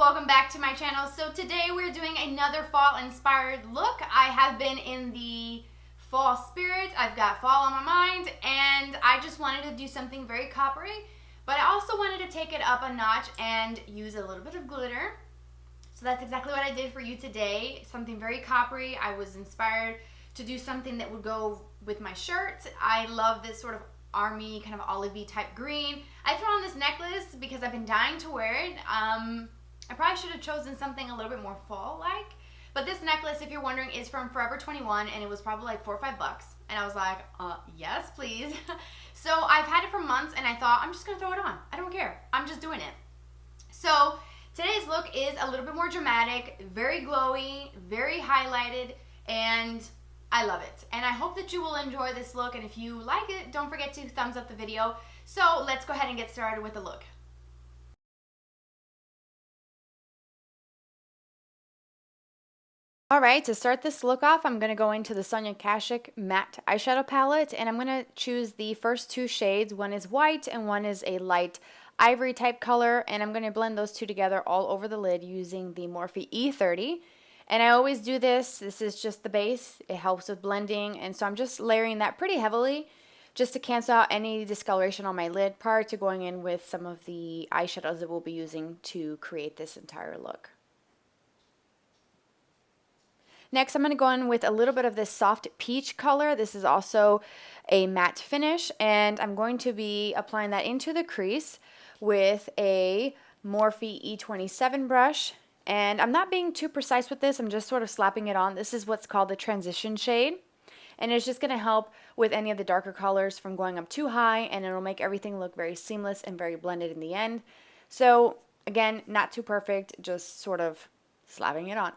welcome back to my channel. So today we're doing another fall inspired look. I have been in the fall spirit. I've got fall on my mind and I just wanted to do something very coppery, but I also wanted to take it up a notch and use a little bit of glitter. So that's exactly what I did for you today. Something very coppery. I was inspired to do something that would go with my shirt. I love this sort of army kind of olivey type green. I threw on this necklace because I've been dying to wear it. I probably should have chosen something a little bit more fall like, but this necklace, if you're wondering, is from Forever 21 and it was probably like $4 or $5 and I was like, yes please. So I've had it for months and I thought I'm just gonna throw it on. I don't care, I'm just doing it. So today's look is a little bit more dramatic, very glowy, very highlighted, and I love it. And I hope that you will enjoy this look, and if you like it, don't forget to thumbs up the video. So let's go ahead and get started with the look. Alright, to start this look off, I'm going to go into the Sonia Kashuk matte eyeshadow palette, and I'm going to choose the first two shades. One is white and one is a light ivory type color, and I'm going to blend those two together all over the lid using the Morphe E30. And I always do this. This is just the base. It helps with blending, and so I'm just layering that pretty heavily just to cancel out any discoloration on my lid prior to going in with some of the eyeshadows that we'll be using to create this entire look. Next, I'm going to go in with a little bit of this soft peach color. This is also a matte finish, and I'm going to be applying that into the crease with a Morphe E27 brush. And I'm not being too precise with this. I'm just sort of slapping it on. This is what's called the transition shade, and it's just going to help with any of the darker colors from going up too high, and it'll make everything look very seamless and very blended in the end. So again, not too perfect, just sort of slapping it on.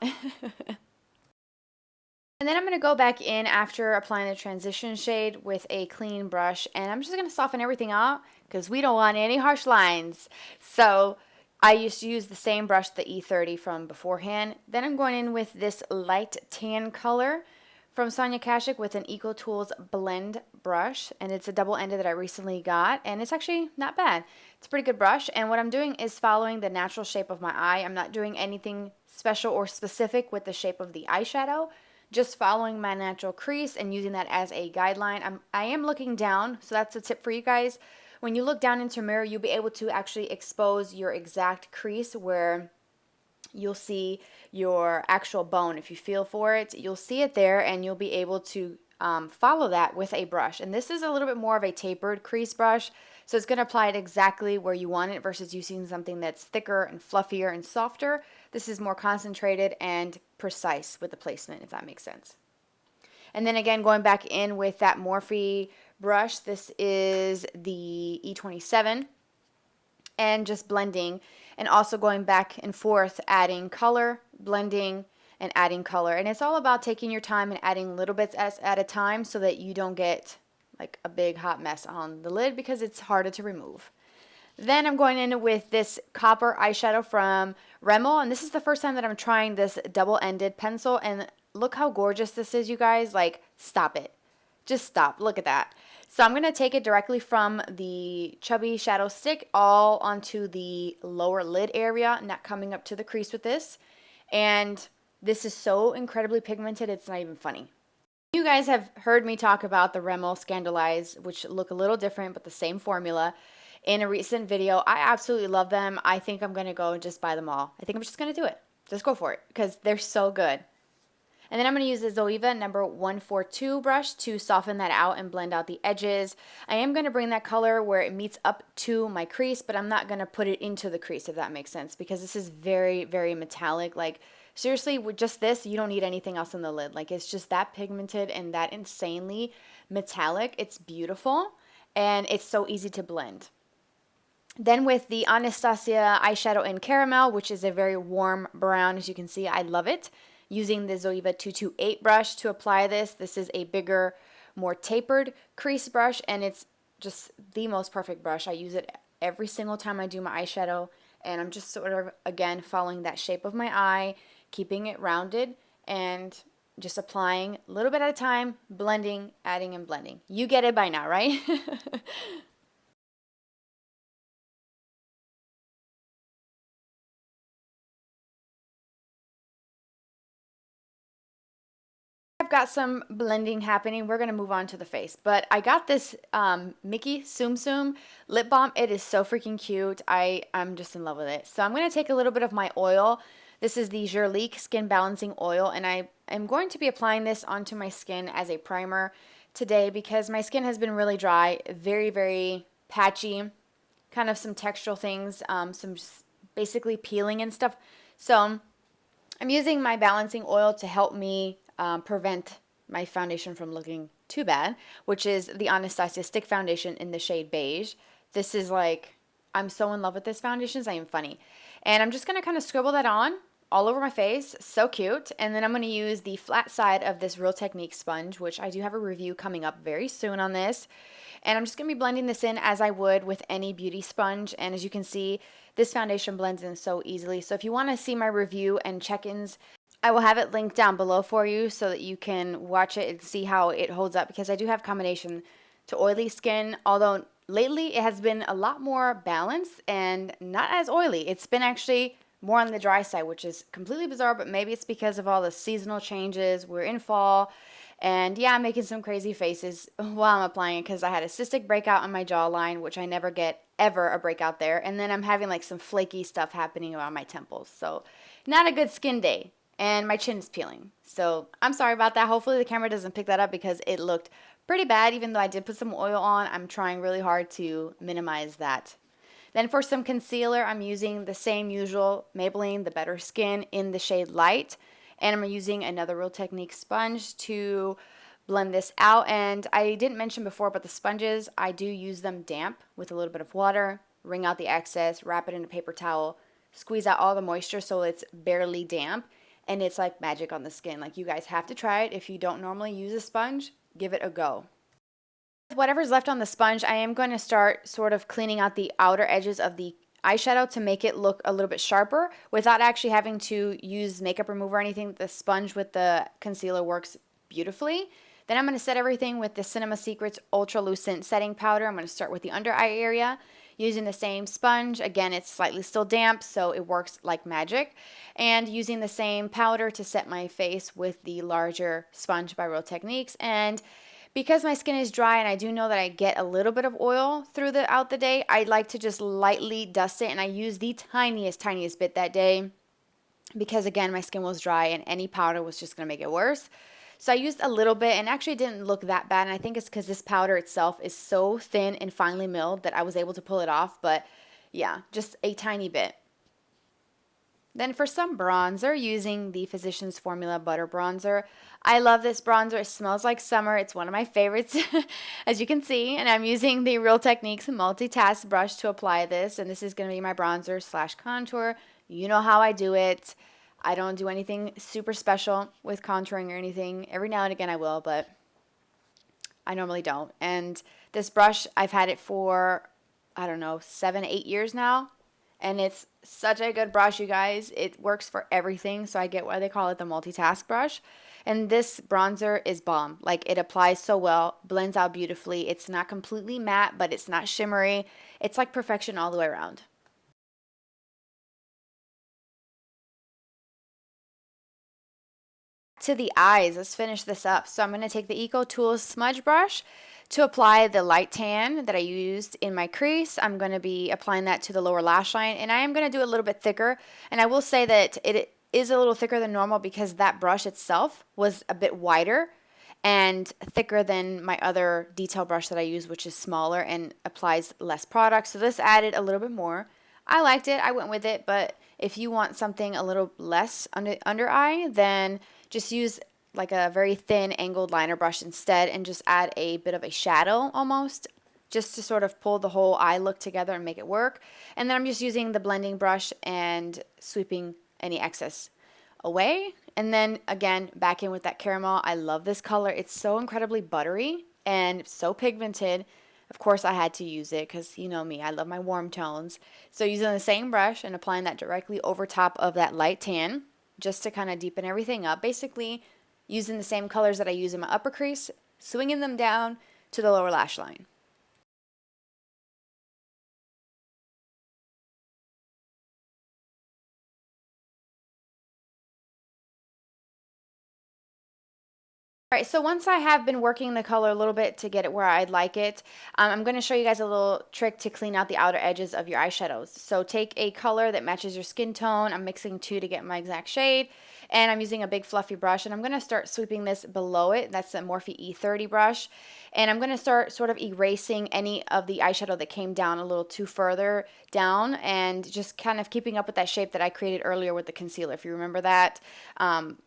And then I'm going to go back in after applying the transition shade with a clean brush, and I'm just going to soften everything out because we don't want any harsh lines. So I used to use the same brush, the E30 from beforehand. Then I'm going in with this light tan color from Sonia Kashuk with an Eco Tools blend brush, and it's a double-ended that I recently got, and it's actually not bad. It's a pretty good brush, and what I'm doing is following the natural shape of my eye. I'm not doing anything special or specific with the shape of the eyeshadow, just following my natural crease and using that as a guideline. I am looking down, so that's a tip for you guys. When you look down into a mirror, you'll be able to actually expose your exact crease where you'll see your actual bone. If you feel for it, you'll see it there, and you'll be able to follow that with a brush. And this is a little bit more of a tapered crease brush, so it's going to apply it exactly where you want it versus using something that's thicker and fluffier and softer. This is more concentrated and precise with the placement, if that makes sense. And then again, going back in with that Morphe brush, this is the E27, and just blending, and also going back and forth, adding color, blending, and adding color. And it's all about taking your time and adding little bits at a time so that you don't get like a big hot mess on the lid because it's harder to remove. Then I'm going in with this copper eyeshadow from Rimmel, and this is the first time that I'm trying this double-ended pencil, and look how gorgeous this is, you guys. Like, stop it. Just stop. Look at that. So I'm going to take it directly from the chubby shadow stick all onto the lower lid area, not coming up to the crease with this. And this is so incredibly pigmented, it's not even funny. You guys have heard me talk about the Rimmel Scandalize, which look a little different but the same formula, in a recent video. I absolutely love them. I think I'm going to go and just buy them all. I think I'm just going to do it. Just go for it because they're so good. And then I'm going to use the Zoeva number 142 brush to soften that out and blend out the edges. I am going to bring that color where it meets up to my crease, but I'm not going to put it into the crease, if that makes sense, because this is very, very metallic. Like, seriously, with just this, you don't need anything else in the lid. Like, it's just that pigmented and that insanely metallic. It's beautiful, and it's so easy to blend. Then with the Anastasia eyeshadow in Caramel, which is a very warm brown, as you can see, I love it. Using the Zoeva 228 brush to apply this. This is a bigger, more tapered crease brush, and it's just the most perfect brush. I use it every single time I do my eyeshadow, and I'm just sort of, again, following that shape of my eye, keeping it rounded, and just applying a little bit at a time, blending, adding, and blending. You get it by now, right? got some blending happening, we're going to move on to the face. But I got this Mickey Tsum Tsum lip balm. It is so freaking cute. I'm just in love with it. So I'm going to take a little bit of my oil. This is the Jurlique Skin Balancing Oil, and I am going to be applying this onto my skin as a primer today because my skin has been really dry, very, very patchy, kind of some textural things, some basically peeling and stuff. So I'm using my balancing oil to help me prevent my foundation from looking too bad, which is the Anastasia Stick Foundation in the shade Beige. This is like, I'm so in love with this foundation, it's not even funny. And I'm just going to kind of scribble that on all over my face. So cute. And then I'm going to use the flat side of this Real Technique sponge, which I do have a review coming up very soon on this. And I'm just going to be blending this in as I would with any beauty sponge. And as you can see, this foundation blends in so easily. So if you want to see my review and check-ins, I will have it linked down below for you so that you can watch it and see how it holds up, because I do have combination to oily skin, although lately it has been a lot more balanced and not as oily. It's been actually more on the dry side, which is completely bizarre, but maybe it's because of all the seasonal changes. We're in fall, and yeah, I'm making some crazy faces while I'm applying it because I had a cystic breakout on my jawline, which I never get ever a breakout there, and then I'm having like some flaky stuff happening around my temples. So not a good skin day, and my chin is peeling. So I'm sorry about that. Hopefully the camera doesn't pick that up because it looked pretty bad. Even though I did put some oil on, I'm trying really hard to minimize that. Then for some concealer, I'm using the same usual Maybelline The Better Skin in the shade Light. And I'm using another Real Technique sponge to blend this out. And I didn't mention before, but the sponges, I do use them damp with a little bit of water, wring out the excess, wrap it in a paper towel, squeeze out all the moisture so it's barely damp. And it's like magic on the skin. Like, you guys have to try it. If you don't normally use a sponge, give it a go. Whatever's left on the sponge, I am going to start sort of cleaning out the outer edges of the eyeshadow to make it look a little bit sharper without actually having to use makeup remover or anything. The sponge with the concealer works beautifully. Then I'm going to set everything with the Cinema Secrets Ultralucent setting powder. I'm going to start with the under eye area using the same sponge. Again, it's slightly still damp, so it works like magic. And using the same powder to set my face with the larger sponge by Real Techniques. And because my skin is dry and I do know that I get a little bit of oil throughout the day, I like to just lightly dust it, and I use the tiniest bit that day because, again, my skin was dry and any powder was just going to make it worse. So I used a little bit, and actually didn't look that bad, and I think it's because this powder itself is so thin and finely milled that I was able to pull it off, but yeah, just a tiny bit. Then for some bronzer, using the Physicians Formula Butter Bronzer. I love this bronzer. It smells like summer. It's one of my favorites, as you can see. And I'm using the Real Techniques Multitask Brush to apply this. And this is going to be my bronzer slash contour. You know how I do it. I don't do anything super special with contouring or anything. Every now and again I will, but I normally don't. And this brush, I've had it for, I don't know, 7, 8 years now. And it's such a good brush, you guys. It works for everything, so I get why they call it the multitask brush. And this bronzer is bomb. Like, it applies so well, blends out beautifully. It's not completely matte, but it's not shimmery. It's like perfection all the way around. To the eyes, let's finish this up. So I'm going to take the Eco Tools smudge brush to apply the light tan that I used in my crease. I'm going to be applying that to the lower lash line, and I am going to do it a little bit thicker. And I will say that it is a little thicker than normal because that brush itself was a bit wider and thicker than my other detail brush that I use, which is smaller and applies less product. So this added a little bit more. I liked it. I went with it, but if you want something a little less under eye, then just use like a very thin angled liner brush instead, and just add a bit of a shadow almost, just to sort of pull the whole eye look together and make it work. And then I'm just using the blending brush and sweeping any excess away. And then again, back in with that caramel. I love this color. It's so incredibly buttery and so pigmented. Of course, I had to use it because you know me, I love my warm tones. So using the same brush and applying that directly over top of that light tan, just to kind of deepen everything up. Basically, using the same colors that I use in my upper crease, swinging them down to the lower lash line. All right, so once I have been working the color a little bit to get it where I'd like it, I'm going to show you guys a little trick to clean out the outer edges of your eyeshadows. So take a color that matches your skin tone. I'm mixing two to get my exact shade, and I'm using a big fluffy brush, and I'm going to start sweeping this below it. That's a Morphe E30 brush, and I'm going to start sort of erasing any of the eyeshadow that came down a little too further down, and just kind of keeping up with that shape that I created earlier with the concealer, if you remember that.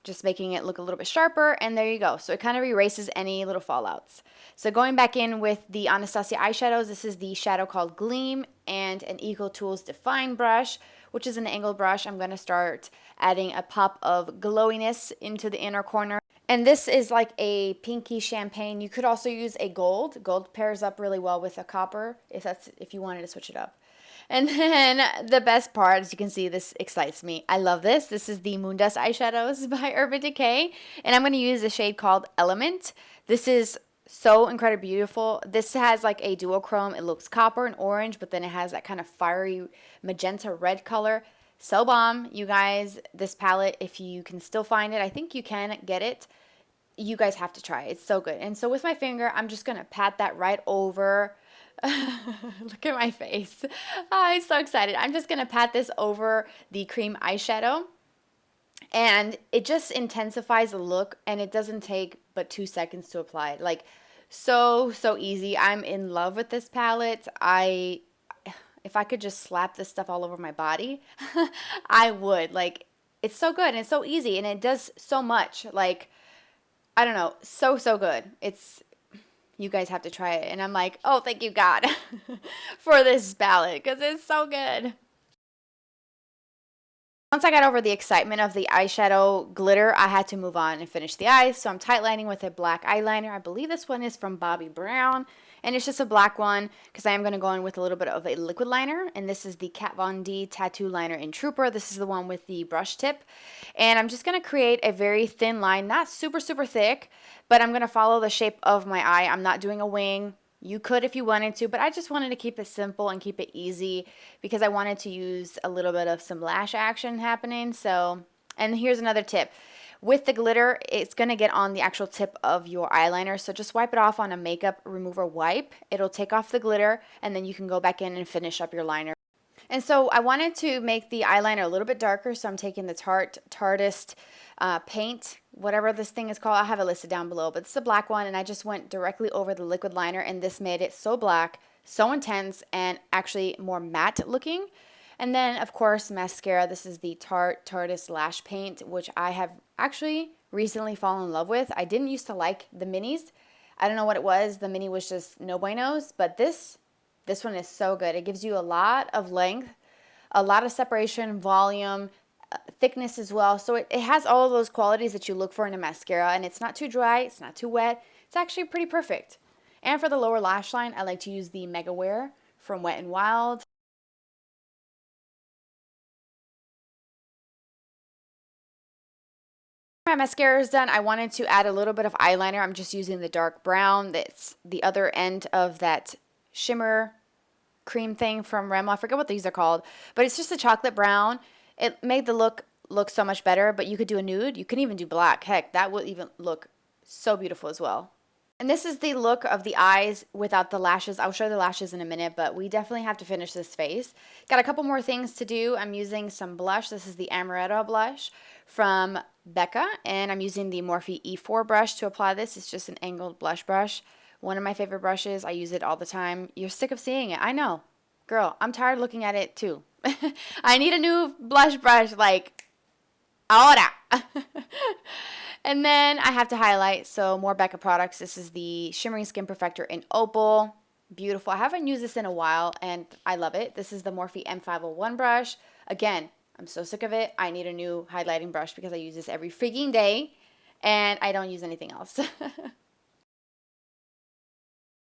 Just making it look a little bit sharper, and there you go. So it kind of erases any little fallouts. So going back in with the Anastasia eyeshadows, this is the shadow called Gleam and an Eco Tools Define brush, which is an angled brush. I'm going to start adding a pop of glowiness into the inner corner. And this is like a pinky champagne. You could also use a gold. Gold pairs up really well with a copper if you wanted to switch it up. And then the best part, as you can see, this excites me. I love this. This is the Moondust eyeshadows by Urban Decay. And I'm going to use a shade called Element. This is so incredibly beautiful. This has like a duochrome. It looks copper and orange, but then it has that kind of fiery magenta red color. So bomb, you guys. This palette, if you can still find it, I think you can get it. You guys have to try it. It's so good. And so with my finger, I'm just going to pat that right over. Look at my face. Oh, I'm so excited. I'm just going to pat this over the cream eyeshadow. And it just intensifies the look, and it doesn't take but 2 seconds to apply. Like, so easy. I'm in love with this palette. If I could just slap this stuff all over my body, I would. Like, it's so good, and it's so easy, and it does so much. Like, I don't know, so good. You guys have to try it. And I'm like, oh, thank you, God, for this palette, because it's so good. Once I got over the excitement of the eyeshadow glitter, I had to move on and finish the eyes. So I'm tight lining with a black eyeliner. I believe this one is from Bobbi Brown. And it's just a black one because I am going to go in with a little bit of a liquid liner. And this is the Kat Von D Tattoo Liner in Trooper. This is the one with the brush tip. And I'm just going to create a very thin line, not super thick, but I'm going to follow the shape of my eye. I'm not doing a wing. You could if you wanted to, but I just wanted to keep it simple and keep it easy because I wanted to use a little bit of some lash action happening. So, and here's another tip. With the glitter, it's going to get on the actual tip of your eyeliner, so just wipe it off on a makeup remover wipe. It'll take off the glitter, and then you can go back in and finish up your liner. And so I wanted to make the eyeliner a little bit darker, so I'm taking the Tartiest paint, whatever this thing is called. I'll have it listed down below, but it's a black one, and I just went directly over the liquid liner, and this made it so black, so intense, and actually more matte looking. And then, of course, mascara. This is the Tarteist Lash Paint, which I have actually recently fallen in love with. I didn't used to like the minis. I don't know what it was. The mini was just no buenos, but this one is so good. It gives you a lot of length, a lot of separation, volume, thickness as well. So it has all of those qualities that you look for in a mascara, and it's not too dry, it's not too wet. It's actually pretty perfect. And for the lower lash line, I like to use the Megawear from Wet n Wild. My mascara is done. I wanted to add a little bit of eyeliner. I'm just using the dark brown. That's the other end of that shimmer cream thing from Rimmel. I forget what these are called, but it's just a chocolate brown. It made the look so much better, but you could do a nude. You can even do black. Heck, that will even look so beautiful as well. And this is the look of the eyes without the lashes. I'll show the lashes in a minute, but we definitely have to finish this face. Got a couple more things to do. I'm using some blush. This is the Amaretto blush from Becca, and I'm using the Morphe E4 brush to apply this. It's just an angled blush brush. One of my favorite brushes. I use it all the time. You're sick of seeing it. I know. Girl, I'm tired of looking at it too. I need a new blush brush, like, ahora. And then I have to highlight, so more Becca products. This is the Shimmering Skin Perfector in Opal. Beautiful. I haven't used this in a while, and I love it. This is the Morphe M501 brush. Again, I'm so sick of it. I need a new highlighting brush because I use this every freaking day, and I don't use anything else. Of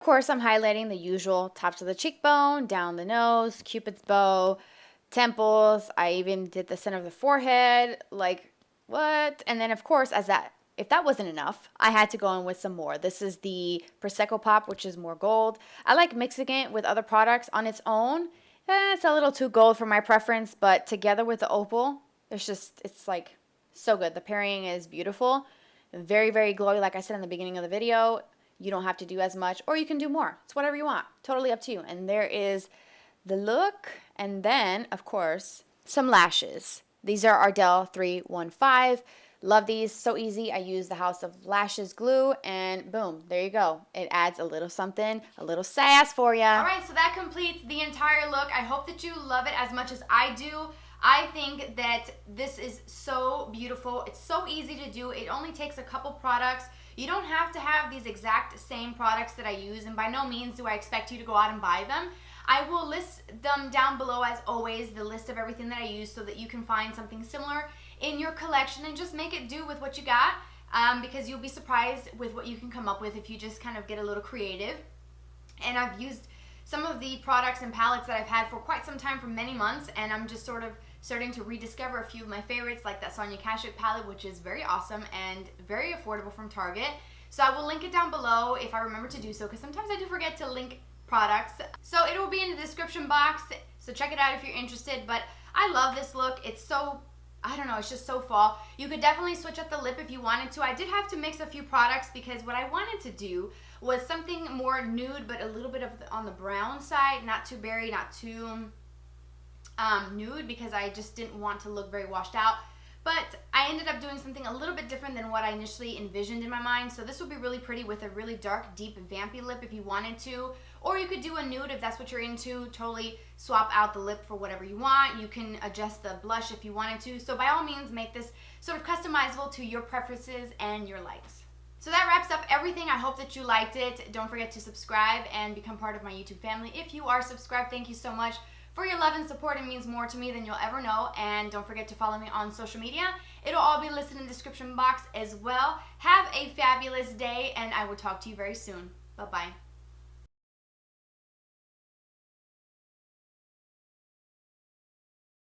course, I'm highlighting the usual tops of the cheekbone, down the nose, Cupid's bow, temples. I even did the center of the forehead, like, what? And then, of course, if that wasn't enough, I had to go in with some more. This is the Prosecco Pop, which is more gold. I like mixing it with other products on its own. It's a little too gold for my preference, but together with the Opal, it's like so good. The pairing is beautiful. Very, very glowy. Like I said in the beginning of the video, you don't have to do as much, or you can do more. It's whatever you want. Totally up to you. And there is the look, and then, of course, some lashes. These are Ardell 315. Love these. So easy. I use the House of Lashes glue, and boom, there you go. It adds a little something, a little sass for you. All right, so that completes the entire look. I hope that you love it as much as I do. I think that this is so beautiful. It's so easy to do. It only takes a couple products. You don't have to have these exact same products that I use, and by no means do I expect you to go out and buy them. I will list them down below, as always, the list of everything that I use, so that you can find something similar in your collection and just make it do with what you got, because you'll be surprised with what you can come up with if you just kind of get a little creative. And I've used some of the products and palettes that I've had for quite some time, for many months, and I'm just sort of starting to rediscover a few of my favorites, like that Sonia Kashuk palette, which is very awesome and very affordable from Target. So I will link it down below if I remember to do so, because sometimes I do forget to link products. So it will be in the description box, so check it out if you're interested. But I love this look. It's so, I don't know, it's just so fall. You could definitely switch up the lip if you wanted to. I did have to mix a few products because what I wanted to do was something more nude, but a little bit of on the brown side, not too berry, not too nude, because I just didn't want to look very washed out. But I ended up doing something a little bit different than what I initially envisioned in my mind. So this would be really pretty with a really dark, deep, vampy lip if you wanted to. Or you could do a nude if that's what you're into. Totally swap out the lip for whatever you want. You can adjust the blush if you wanted to. So by all means, make this sort of customizable to your preferences and your likes. So that wraps up everything. I hope that you liked it. Don't forget to subscribe and become part of my YouTube family. If you are subscribed, thank you so much for your love and support. It means more to me than you'll ever know. And don't forget to follow me on social media. It'll all be listed in the description box as well. Have a fabulous day, and I will talk to you very soon. Bye-bye.